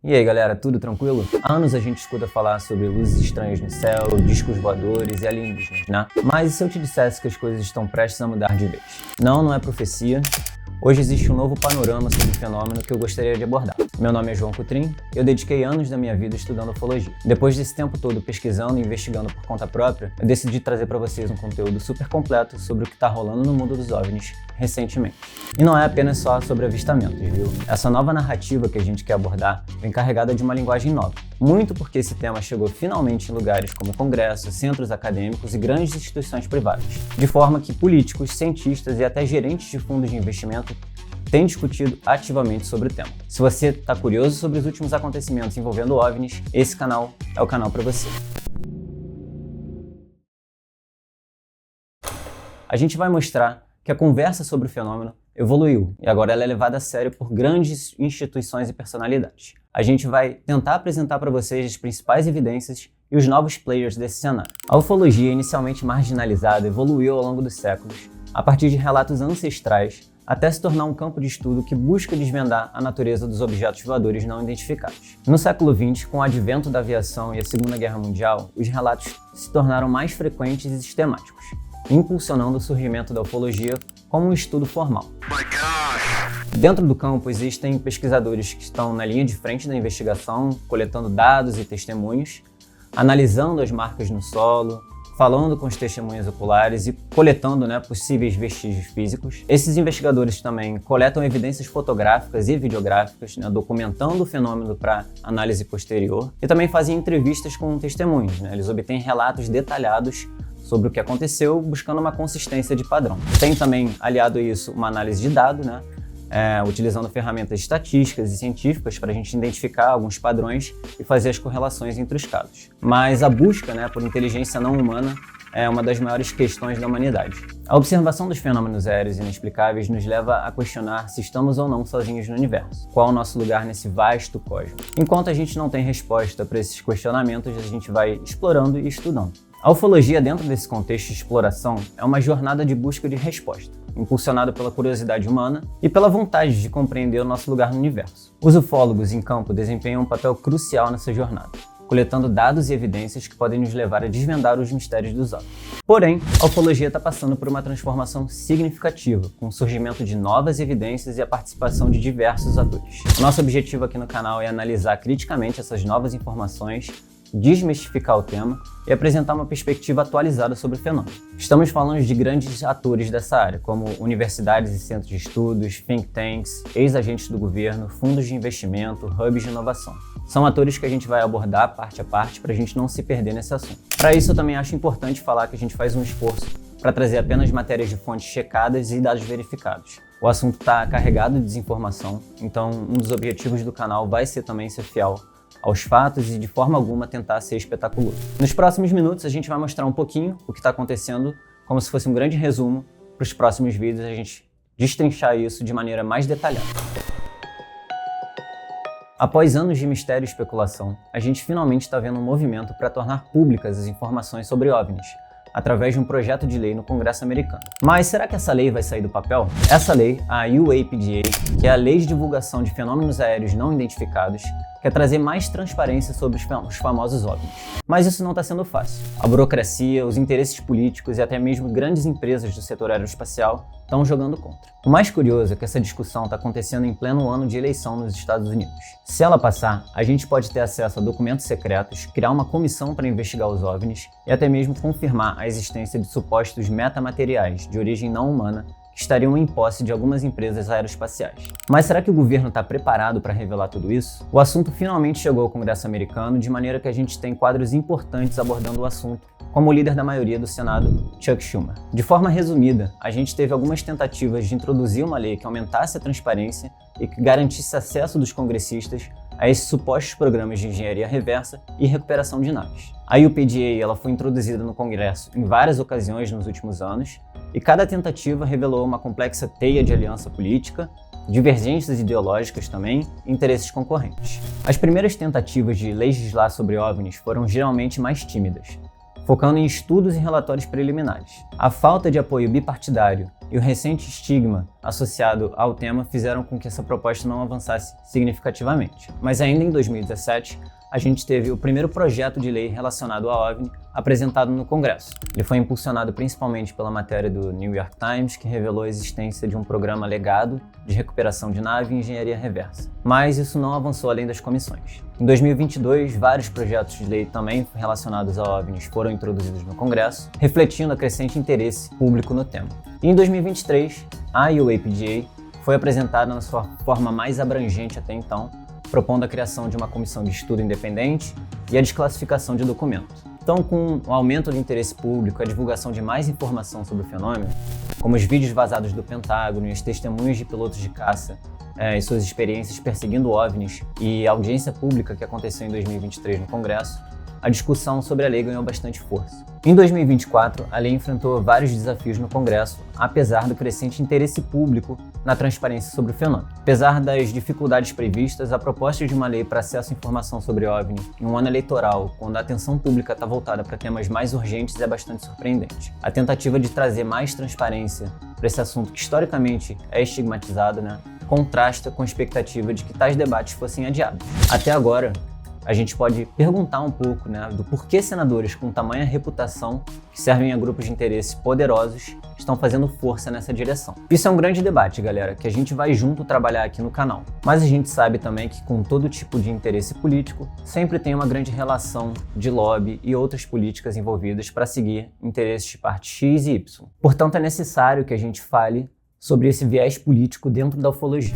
E aí galera, tudo tranquilo? Há anos a gente escuta falar sobre luzes estranhas no céu, discos voadores e alienígenas, né? Mas e se eu te dissesse que as coisas estão prestes a mudar de vez? Não é profecia. Hoje existe um novo panorama sobre o fenômeno que eu gostaria de abordar. Meu nome é João Coutrin e eu dediquei anos da minha vida estudando ufologia. Depois desse tempo todo pesquisando e investigando por conta própria, eu decidi trazer para vocês um conteúdo super completo sobre o que está rolando no mundo dos OVNIs recentemente. E não é apenas só sobre avistamentos, viu? Essa nova narrativa que a gente quer abordar vem carregada de uma linguagem nova. Muito porque esse tema chegou finalmente em lugares como congressos, centros acadêmicos e grandes instituições privadas, de forma que políticos, cientistas e até gerentes de fundos de investimento têm discutido ativamente sobre o tema. Se você está curioso sobre os últimos acontecimentos envolvendo OVNIs, esse canal é o canal para você. A gente vai mostrar que a conversa sobre o fenômeno evoluiu e agora ela é levada a sério por grandes instituições e personalidades. A gente vai tentar apresentar para vocês as principais evidências e os novos players desse cenário. A ufologia, inicialmente marginalizada, evoluiu ao longo dos séculos, a partir de relatos ancestrais, até se tornar um campo de estudo que busca desvendar a natureza dos objetos voadores não identificados. No século XX, com o advento da aviação e a Segunda Guerra Mundial, os relatos se tornaram mais frequentes e sistemáticos, impulsionando o surgimento da ufologia como um estudo formal. Dentro do campo existem pesquisadores que estão na linha de frente da investigação, coletando dados e testemunhos, analisando as marcas no solo, falando com os testemunhas oculares e coletando possíveis vestígios físicos. Esses investigadores também coletam evidências fotográficas e videográficas, documentando o fenômeno para análise posterior, e também fazem entrevistas com testemunhas. Eles obtêm relatos detalhados sobre o que aconteceu, buscando uma consistência de padrão. Tem também, aliado a isso, uma análise de dados, utilizando ferramentas estatísticas e científicas para a gente identificar alguns padrões e fazer as correlações entre os casos. Mas a busca por inteligência não humana é uma das maiores questões da humanidade. A observação dos fenômenos aéreos inexplicáveis nos leva a questionar se estamos ou não sozinhos no universo. Qual o nosso lugar nesse vasto cosmos? Enquanto a gente não tem resposta para esses questionamentos, a gente vai explorando e estudando. A ufologia, dentro desse contexto de exploração, é uma jornada de busca de resposta, impulsionada pela curiosidade humana e pela vontade de compreender o nosso lugar no universo. Os ufólogos em campo desempenham um papel crucial nessa jornada, coletando dados e evidências que podem nos levar a desvendar os mistérios dos OVNIs. Porém, a ufologia está passando por uma transformação significativa, com o surgimento de novas evidências e a participação de diversos atores. Nosso objetivo aqui no canal é analisar criticamente essas novas informações, desmistificar o tema e apresentar uma perspectiva atualizada sobre o fenômeno. Estamos falando de grandes atores dessa área, como universidades e centros de estudos, think tanks, ex-agentes do governo, fundos de investimento, hubs de inovação. São atores que a gente vai abordar parte a parte para a gente não se perder nesse assunto. Para isso, eu também acho importante falar que a gente faz um esforço para trazer apenas matérias de fontes checadas e dados verificados. O assunto está carregado de desinformação, então um dos objetivos do canal vai ser também ser fiel aos fatos e de forma alguma tentar ser espetaculoso. Nos próximos minutos a gente vai mostrar um pouquinho o que está acontecendo, como se fosse um grande resumo para os próximos vídeos, a gente destrinchar isso de maneira mais detalhada. Após anos de mistério e especulação, a gente finalmente está vendo um movimento para tornar públicas as informações sobre OVNIs, através de um projeto de lei no Congresso americano. Mas será que essa lei vai sair do papel? Essa lei, a UAPDA, que é a Lei de Divulgação de Fenômenos Aéreos Não Identificados, quer trazer mais transparência sobre os famosos OVNIs. Mas isso não está sendo fácil. A burocracia, os interesses políticos e até mesmo grandes empresas do setor aeroespacial estão jogando contra. O mais curioso é que essa discussão está acontecendo em pleno ano de eleição nos Estados Unidos. Se ela passar, a gente pode ter acesso a documentos secretos, criar uma comissão para investigar os OVNIs e até mesmo confirmar a existência de supostos metamateriais de origem não humana que estariam em posse de algumas empresas aeroespaciais. Mas será que o governo está preparado para revelar tudo isso? O assunto finalmente chegou ao Congresso americano, de maneira que a gente tem quadros importantes abordando o assunto, como o líder da maioria do Senado, Chuck Schumer. De forma resumida, a gente teve algumas tentativas de introduzir uma lei que aumentasse a transparência e que garantisse acesso dos congressistas a esses supostos programas de engenharia reversa e recuperação de naves. A UPDA ela foi introduzida no Congresso em várias ocasiões nos últimos anos, e cada tentativa revelou uma complexa teia de aliança política, divergências ideológicas também e interesses concorrentes. As primeiras tentativas de legislar sobre OVNIs foram geralmente mais tímidas, focando em estudos e relatórios preliminares. A falta de apoio bipartidário e o recente estigma associado ao tema fizeram com que essa proposta não avançasse significativamente. Mas ainda em 2017, a gente teve o primeiro projeto de lei relacionado à OVNI apresentado no Congresso. Ele foi impulsionado principalmente pela matéria do New York Times, que revelou a existência de um programa legado de recuperação de nave e engenharia reversa. Mas isso não avançou além das comissões. Em 2022, vários projetos de lei também relacionados a OVNIs foram introduzidos no Congresso, refletindo o crescente interesse público no tema. E em 2023, a UAPGA foi apresentada na sua forma mais abrangente até então, propondo a criação de uma comissão de estudo independente e a desclassificação de documentos. Então, com o aumento do interesse público, a divulgação de mais informação sobre o fenômeno, como os vídeos vazados do Pentágono e os testemunhos de pilotos de caça e suas experiências perseguindo OVNIs e a audiência pública que aconteceu em 2023 no Congresso, a discussão sobre a lei ganhou bastante força. Em 2024, a lei enfrentou vários desafios no Congresso, apesar do crescente interesse público na transparência sobre o fenômeno. Apesar das dificuldades previstas, a proposta de uma lei para acesso à informação sobre OVNI em um ano eleitoral, quando a atenção pública está voltada para temas mais urgentes, é bastante surpreendente. A tentativa de trazer mais transparência para esse assunto que historicamente é estigmatizado, contrasta com a expectativa de que tais debates fossem adiados. Até agora, a gente pode perguntar um pouco do porquê senadores com tamanha reputação, que servem a grupos de interesses poderosos, estão fazendo força nessa direção. Isso é um grande debate, galera, que a gente vai junto trabalhar aqui no canal. Mas a gente sabe também que com todo tipo de interesse político, sempre tem uma grande relação de lobby e outras políticas envolvidas para seguir interesses de parte X e Y. Portanto, é necessário que a gente fale sobre esse viés político dentro da ufologia.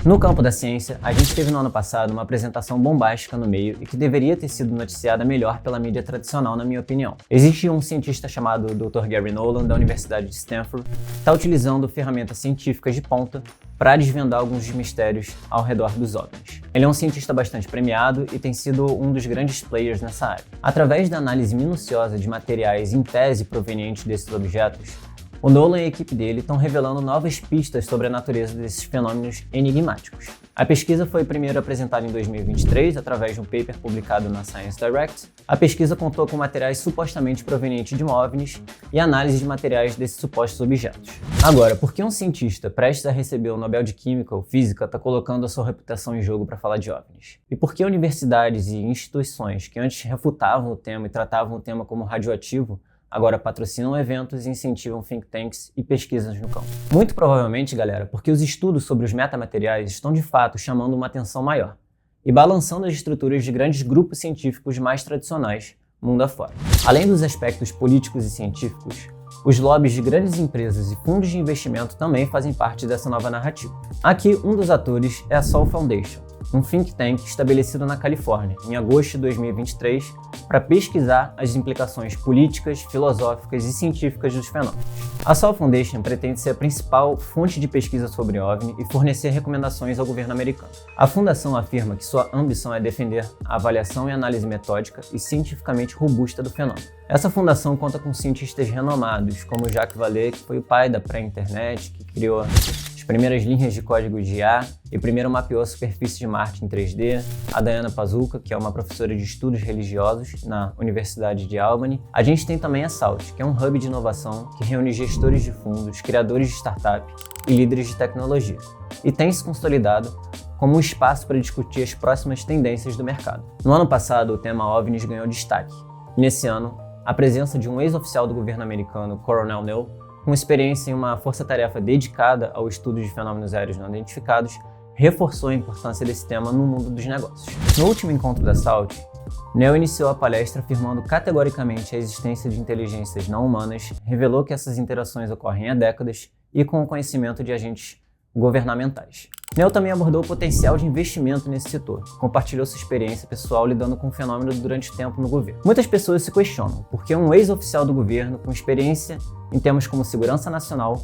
No campo da ciência, a gente teve no ano passado uma apresentação bombástica no meio e que deveria ter sido noticiada melhor pela mídia tradicional, na minha opinião. Existe um cientista chamado Dr. Gary Nolan, da Universidade de Stanford, que está utilizando ferramentas científicas de ponta para desvendar alguns dos mistérios ao redor dos OVNIs. Ele é um cientista bastante premiado e tem sido um dos grandes players nessa área. Através da análise minuciosa de materiais em tese provenientes desses objetos, o Nolan e a equipe dele estão revelando novas pistas sobre a natureza desses fenômenos enigmáticos. A pesquisa foi primeiro apresentada em 2023 através de um paper publicado na Science Direct. A pesquisa contou com materiais supostamente provenientes de OVNIs e análise de materiais desses supostos objetos. Agora, por que um cientista prestes a receber o Nobel de Química ou Física está colocando a sua reputação em jogo para falar de OVNIs? E por que universidades e instituições que antes refutavam o tema e tratavam o tema como radioativo agora patrocinam eventos e incentivam think tanks e pesquisas no campo? Muito provavelmente, galera, porque os estudos sobre os metamateriais estão de fato chamando uma atenção maior e balançando as estruturas de grandes grupos científicos mais tradicionais mundo afora. Além dos aspectos políticos e científicos, os lobbies de grandes empresas e fundos de investimento também fazem parte dessa nova narrativa. Aqui, um dos atores é a Sol Foundation, um think tank estabelecido na Califórnia, em agosto de 2023, para pesquisar as implicações políticas, filosóficas e científicas dos fenômenos. A Sol Foundation pretende ser a principal fonte de pesquisa sobre OVNI e fornecer recomendações ao governo americano. A fundação afirma que sua ambição é defender a avaliação e análise metódica e cientificamente robusta do fenômeno. Essa fundação conta com cientistas renomados, como Jacques Vallée, que foi o pai da pré-internet, que criou as primeiras linhas de código de IA e primeiro mapeou a superfície de Marte em 3D, a Diana Pasulka, que é uma professora de estudos religiosos na Universidade de Albany. A gente tem também a SALT, que é um hub de inovação que reúne gestores de fundos, criadores de startup e líderes de tecnologia, e tem se consolidado como um espaço para discutir as próximas tendências do mercado. No ano passado, o tema OVNIs ganhou destaque, e nesse ano, a presença de um ex-oficial do governo americano, Coronel Neal, com experiência em uma força-tarefa dedicada ao estudo de fenômenos aéreos não identificados, reforçou a importância desse tema no mundo dos negócios. No último encontro da SALT, Neal iniciou a palestra afirmando categoricamente a existência de inteligências não humanas, revelou que essas interações ocorrem há décadas e com o conhecimento de agentes governamentais. Neal também abordou o potencial de investimento nesse setor, compartilhou sua experiência pessoal lidando com o fenômeno durante o tempo no governo. Muitas pessoas se questionam por que um ex-oficial do governo com experiência em temas como segurança nacional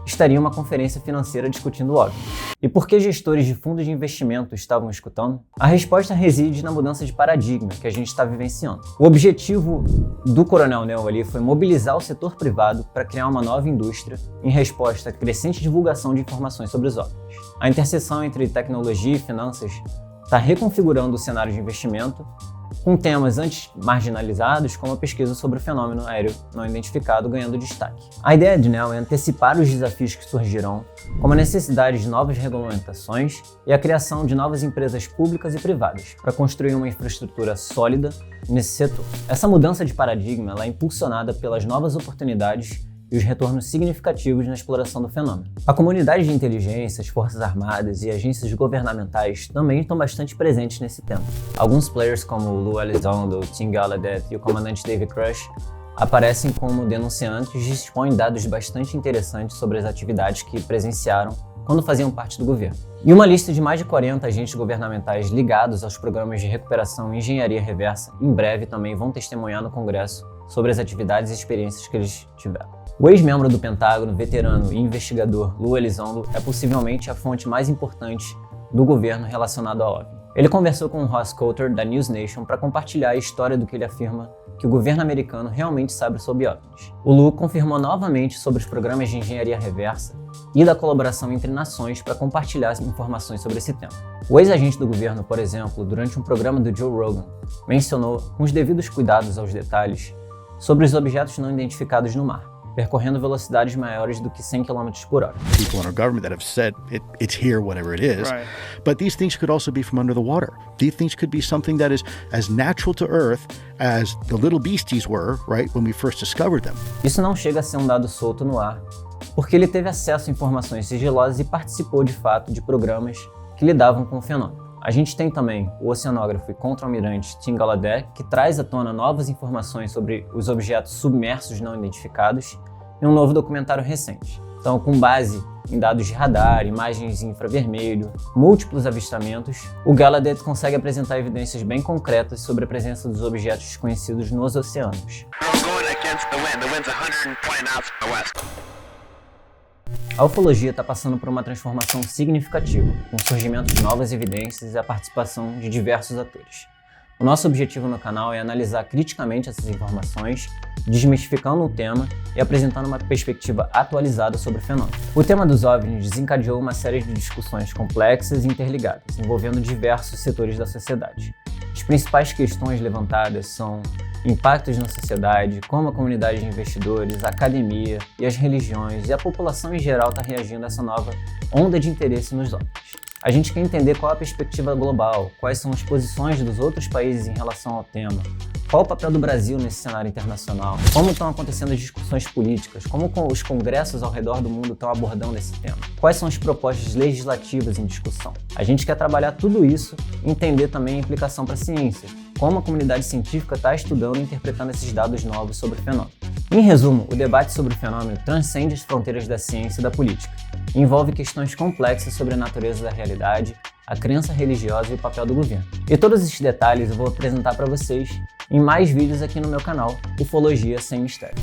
estaria em uma conferência financeira discutindo o óbvio. E por que gestores de fundos de investimento estavam escutando? A resposta reside na mudança de paradigma que a gente está vivenciando. O objetivo do Coronel Neal ali foi mobilizar o setor privado para criar uma nova indústria em resposta à crescente divulgação de informações sobre os OVNIs. A interseção entre tecnologia e finanças está reconfigurando o cenário de investimento com temas antes marginalizados, como a pesquisa sobre o fenômeno aéreo não identificado ganhando destaque. A ideia de NEL é antecipar os desafios que surgirão, como a necessidade de novas regulamentações e a criação de novas empresas públicas e privadas, para construir uma infraestrutura sólida nesse setor. Essa mudança de paradigma ela é impulsionada pelas novas oportunidades e os retornos significativos na exploração do fenômeno. A comunidade de inteligência, as forças armadas e agências governamentais também estão bastante presentes nesse tema. Alguns players como o Lou Elizondo, Tim Gallaudet e o comandante David Grush aparecem como denunciantes e expõem dados bastante interessantes sobre as atividades que presenciaram quando faziam parte do governo. E uma lista de mais de 40 agentes governamentais ligados aos programas de recuperação e engenharia reversa em breve também vão testemunhar no Congresso sobre as atividades e experiências que eles tiveram. O ex-membro do Pentágono, veterano e investigador Lou Elizondo é possivelmente a fonte mais importante do governo relacionado à OVNI. Ele conversou com o Ross Coulter, da News Nation, para compartilhar a história do que ele afirma que o governo americano realmente sabe sobre OVNIs. O Lou confirmou novamente sobre os programas de engenharia reversa e da colaboração entre nações para compartilhar informações sobre esse tema. O ex-agente do governo, por exemplo, durante um programa do Joe Rogan, mencionou, com os devidos cuidados aos detalhes, sobre os objetos não identificados no mar, percorrendo velocidades maiores do que 100 km por hora. People in our government that have said it's here, whatever it is. Right. But these things could also be from under the water. These things could be something that is as natural to Earth as the little beasties were, right, when we first discovered them. Isso não chega a ser um dado solto no ar, porque ele teve acesso a informações sigilosas e participou de fato de programas que lidavam com o fenômeno. A gente tem também o oceanógrafo e contra-almirante Tim Gallaudet, que traz à tona novas informações sobre os objetos submersos não identificados, e um novo documentário recente. Então, com base em dados de radar, imagens em infravermelho, múltiplos avistamentos, o Gallaudet consegue apresentar evidências bem concretas sobre a presença dos objetos desconhecidos nos oceanos. A ufologia está passando por uma transformação significativa, com o surgimento de novas evidências e a participação de diversos atores. O nosso objetivo no canal é analisar criticamente essas informações, desmistificando o tema e apresentando uma perspectiva atualizada sobre o fenômeno. O tema dos OVNIs desencadeou uma série de discussões complexas e interligadas, envolvendo diversos setores da sociedade. As principais questões levantadas são impactos na sociedade, como a comunidade de investidores, a academia e as religiões e a população em geral está reagindo a essa nova onda de interesse nos OVNIs. A gente quer entender qual a perspectiva global, quais são as posições dos outros países em relação ao tema, qual o papel do Brasil nesse cenário internacional, como estão acontecendo as discussões políticas, como os congressos ao redor do mundo estão abordando esse tema, quais são as propostas legislativas em discussão. A gente quer trabalhar tudo isso e entender também a implicação para a ciência, como a comunidade científica está estudando e interpretando esses dados novos sobre o fenômeno. Em resumo, o debate sobre o fenômeno transcende as fronteiras da ciência e da política, e envolve questões complexas sobre a natureza da realidade, a crença religiosa e o papel do governo. E todos esses detalhes eu vou apresentar para vocês em mais vídeos aqui no meu canal, Ufologia Sem Mistério.